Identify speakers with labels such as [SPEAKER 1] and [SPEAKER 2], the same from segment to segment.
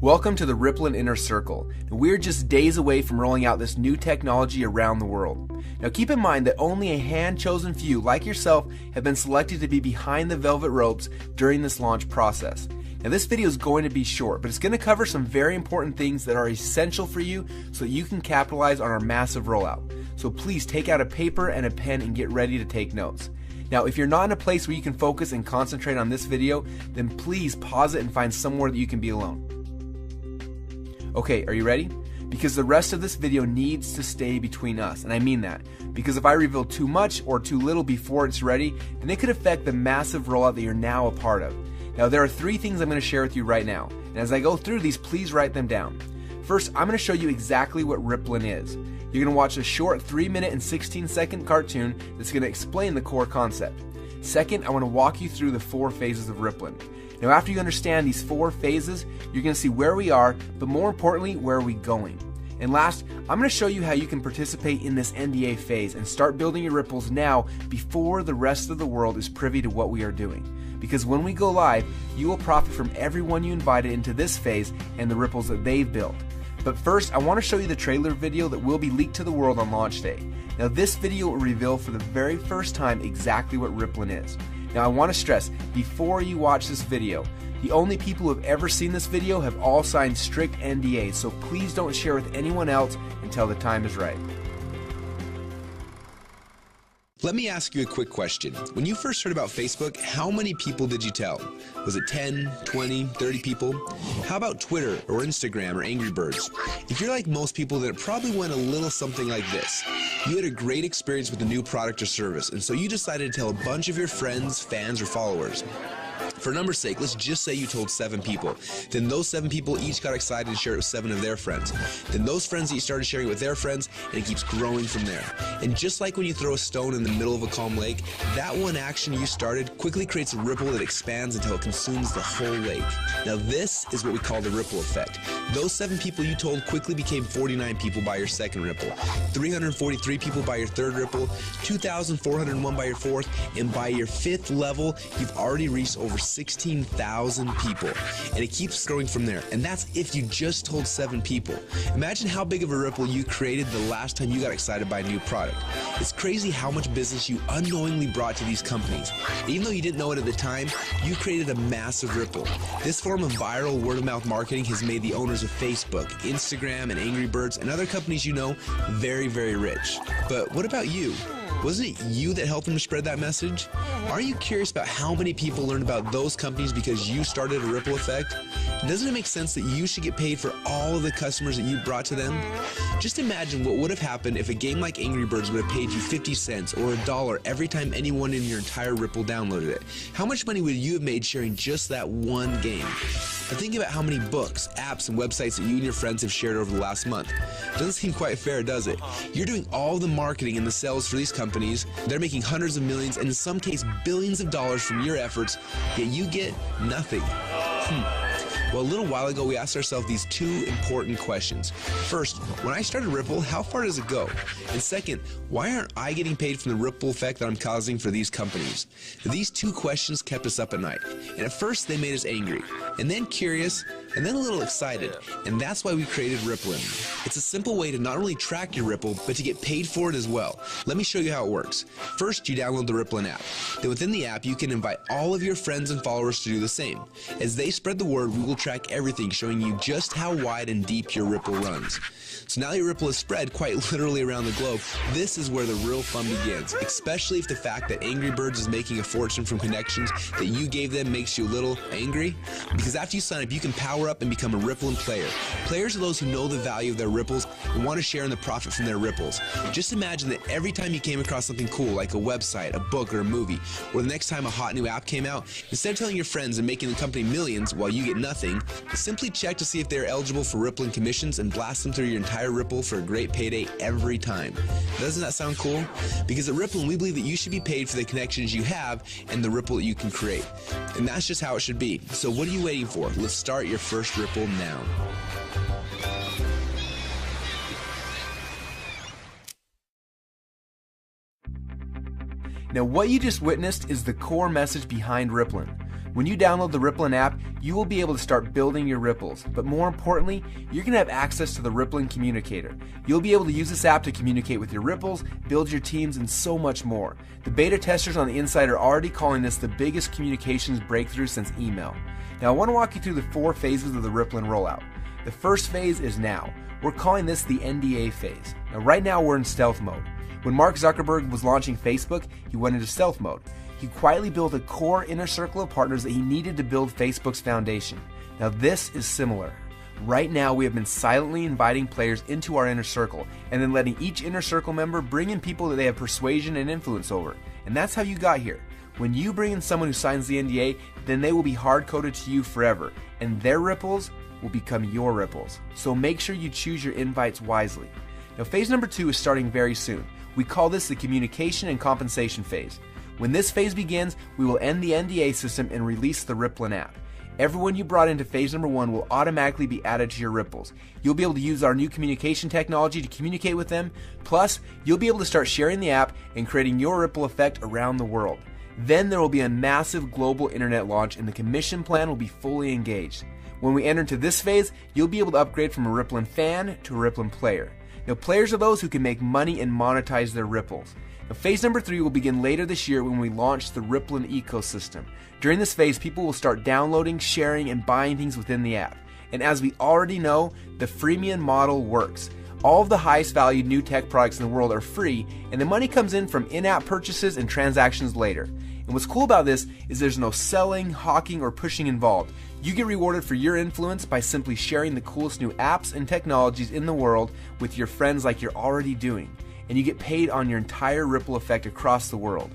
[SPEAKER 1] Welcome to the Rippln Inner Circle. We're just days away from rolling out this new technology around the world. Now keep in mind that only a hand-chosen few like yourself have been selected to be behind the velvet ropes during this launch process. Now this video is going to be short, but it's going to cover some very important things that are essential for you so that you can capitalize on our massive rollout. So please take out a paper and a pen and get ready to take notes. Now if you're not in a place where you can focus and concentrate on this video, then please pause it and find somewhere that you can be alone. Okay, are you ready? Because the rest of this video needs to stay between us, and I mean that. Because if I reveal too much or too little before it's ready, then it could affect the massive rollout that you're now a part of. Now there are 3 things I'm going to share with you right now, and as I go through these, please write them down. First, I'm going to show you exactly what Rippln is. You're going to watch a short 3-minute and 16-second cartoon that's going to explain the core concept. Second, I want to walk you through the 4 phases of Rippln. Now after you understand these 4 phases, you're going to see where we are, but more importantly, where are we going. And last, I'm going to show you how you can participate in this NDA phase and start building your ripples now before the rest of the world is privy to what we are doing. Because when we go live, you will profit from everyone you invited into this phase and the ripples that they've built. But first, I want to show you the trailer video that will be leaked to the world on launch day. Now this video will reveal for the very first time exactly what Rippln is. Now I want to stress, before you watch this video, the only people who have ever seen this video have all signed strict NDAs, so please don't share with anyone else until the time is right.
[SPEAKER 2] Let me ask you a quick question. When you first heard about Facebook, how many people did you tell? Was it 10, 20, 30 people? How about Twitter or Instagram or Angry Birds? If you're like most people, then it probably went a little something like this. You had a great experience with a new product or service, and so you decided to tell a bunch of your friends, fans, or followers. For numbers' sake, let's just say you told 7 people. Then those 7 people each got excited and shared it with 7 of their friends. Then those friends each started sharing it with their friends, and it keeps growing from there. And just like when you throw a stone in the middle of a calm lake, that one action you started quickly creates a ripple that expands until it consumes the whole lake. Now this is what we call the ripple effect. Those 7 people you told quickly became 49 people by your second ripple, 343 people by your third ripple, 2,401 by your fourth, and by your 5th level, you've already reached over 16,000 people, and it keeps growing from there. And that's if you just told 7 people. Imagine how big of a ripple you created the last time you got excited by a new product. It's crazy how much business you unknowingly brought to these companies. Even though you didn't know it at the time, you created a massive ripple. This form of viral word-of-mouth marketing has made the owners of Facebook, Instagram, and Angry Birds, and other companies you know very, very rich. But what about you? Wasn't it you that helped them to spread that message? Are you curious about how many people learned about those companies because you started a ripple effect? Doesn't it make sense that you should get paid for all of the customers that you brought to them? Just imagine what would have happened if a game like Angry Birds would have paid you 50 cents or $1 every time anyone in your entire Ripple downloaded it. How much money would you have made sharing just that one game? Now think about how many books, apps, and websites that you and your friends have shared over the last month. Doesn't seem quite fair, does it? You're doing all the marketing and the sales for these companies. They're making hundreds of millions and in some cases billions of dollars from your efforts, yet you get nothing. Well, a little while ago, we asked ourselves these 2 important questions. First, when I started Ripple, how far does it go? And second, why aren't I getting paid from the ripple effect that I'm causing for these companies? These 2 questions kept us up at night. And at first, they made us angry, and then curious, and then a little excited. And that's why we created Rippln. It's a simple way to not only track your Ripple, but to get paid for it as well. Let me show you how it works. First, you download the Rippln app. Then within the app, you can invite all of your friends and followers to do the same. As they spread the word, we will track everything, showing you just how wide and deep your Ripple runs. So now your Ripple is spread quite literally around the globe. This is where the real fun begins, especially if the fact that Angry Birds is making a fortune from connections that you gave them makes you a little angry. Because after you sign up, you can power up and become a Rippln player. Players are those who know the value of their ripples and want to share in the profit from their ripples. Just imagine that every time you came across something cool like a website, a book, or a movie, or the next time a hot new app came out, instead of telling your friends and making the company millions while you get nothing, simply check to see if they're eligible for Rippln commissions and blast them through your entire Ripple for a great payday every time. Doesn't that sound cool? Because at Rippln, we believe that you should be paid for the connections you have and the ripple that you can create. And that's just how it should be. So what are you waiting for? Let's start your first Ripple now.
[SPEAKER 1] Now what you just witnessed is the core message behind Rippln. When you download the Rippln app, you will be able to start building your ripples, but more importantly, you're going to have access to the Rippln Communicator. You'll be able to use this app to communicate with your ripples, build your teams, and so much more. The beta testers on the inside are already calling this the biggest communications breakthrough since email. Now I want to walk you through the 4 phases of the Rippln rollout. The first phase is now. We're calling this the NDA phase. Now right now we're in stealth mode. When Mark Zuckerberg was launching Facebook, he went into stealth mode. He quietly built a core inner circle of partners that he needed to build Facebook's foundation. Now this is similar. Right now we have been silently inviting players into our inner circle and then letting each inner circle member bring in people that they have persuasion and influence over. And that's how you got here. When you bring in someone who signs the NDA, then they will be hard-coded to you forever, and their ripples will become your ripples. So make sure you choose your invites wisely. Now phase number 2 is starting very soon. We call this the communication and compensation phase. When this phase begins, we will end the NDA system and release the Rippln app. Everyone you brought into phase number 1 will automatically be added to your ripples. You'll be able to use our new communication technology to communicate with them. Plus, you'll be able to start sharing the app and creating your ripple effect around the world. Then there will be a massive global internet launch and the commission plan will be fully engaged. When we enter into this phase, you'll be able to upgrade from a Rippln fan to a Rippln player. Now, players are those who can make money and monetize their ripples. Now, phase number 3 will begin later this year when we launch the Rippln ecosystem. During this phase, people will start downloading, sharing, and buying things within the app. And as we already know, the freemium model works. All of the highest valued new tech products in the world are free, and the money comes in from in-app purchases and transactions later. And what's cool about this is there's no selling, hawking, or pushing involved. You get rewarded for your influence by simply sharing the coolest new apps and technologies in the world with your friends like you're already doing. And you get paid on your entire ripple effect across the world.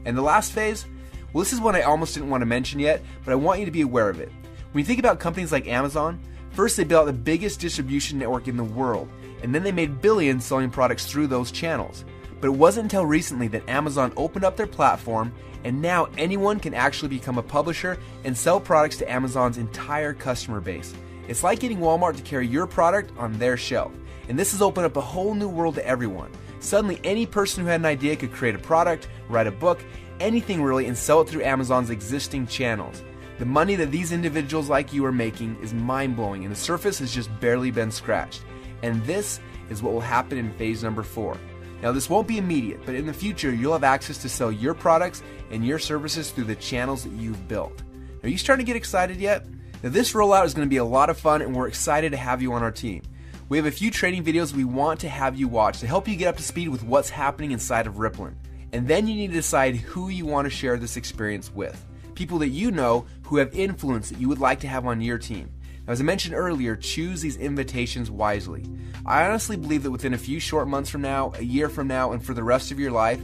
[SPEAKER 1] And the last phase? Well, this is one I almost didn't want to mention yet, but I want you to be aware of it. When you think about companies like Amazon, first they built out the biggest distribution network in the world, and then they made billions selling products through those channels. But it wasn't until recently that Amazon opened up their platform, and now anyone can actually become a publisher and sell products to Amazon's entire customer base. It's like getting Walmart to carry your product on their shelf. And this has opened up a whole new world to everyone. Suddenly, any person who had an idea could create a product, write a book, anything really, and sell it through Amazon's existing channels. The money that these individuals like you are making is mind-blowing, and the surface has just barely been scratched. And this is what will happen in phase number 4. Now, this won't be immediate, but in the future, you'll have access to sell your products and your services through the channels that you've built. Are you starting to get excited yet? Now, this rollout is going to be a lot of fun, and we're excited to have you on our team. We have a few training videos we want to have you watch to help you get up to speed with what's happening inside of Rippln. And then you need to decide who you want to share this experience with. People that you know who have influence that you would like to have on your team. Now, as I mentioned earlier, choose these invitations wisely. I honestly believe that within a few short months from now, a year from now, and for the rest of your life,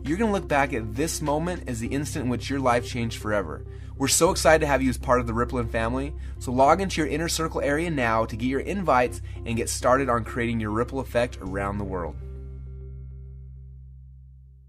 [SPEAKER 1] you're going to look back at this moment as the instant in which your life changed forever. We're so excited to have you as part of the Rippln family, so log into your inner circle area now to get your invites and get started on creating your ripple effect around the world.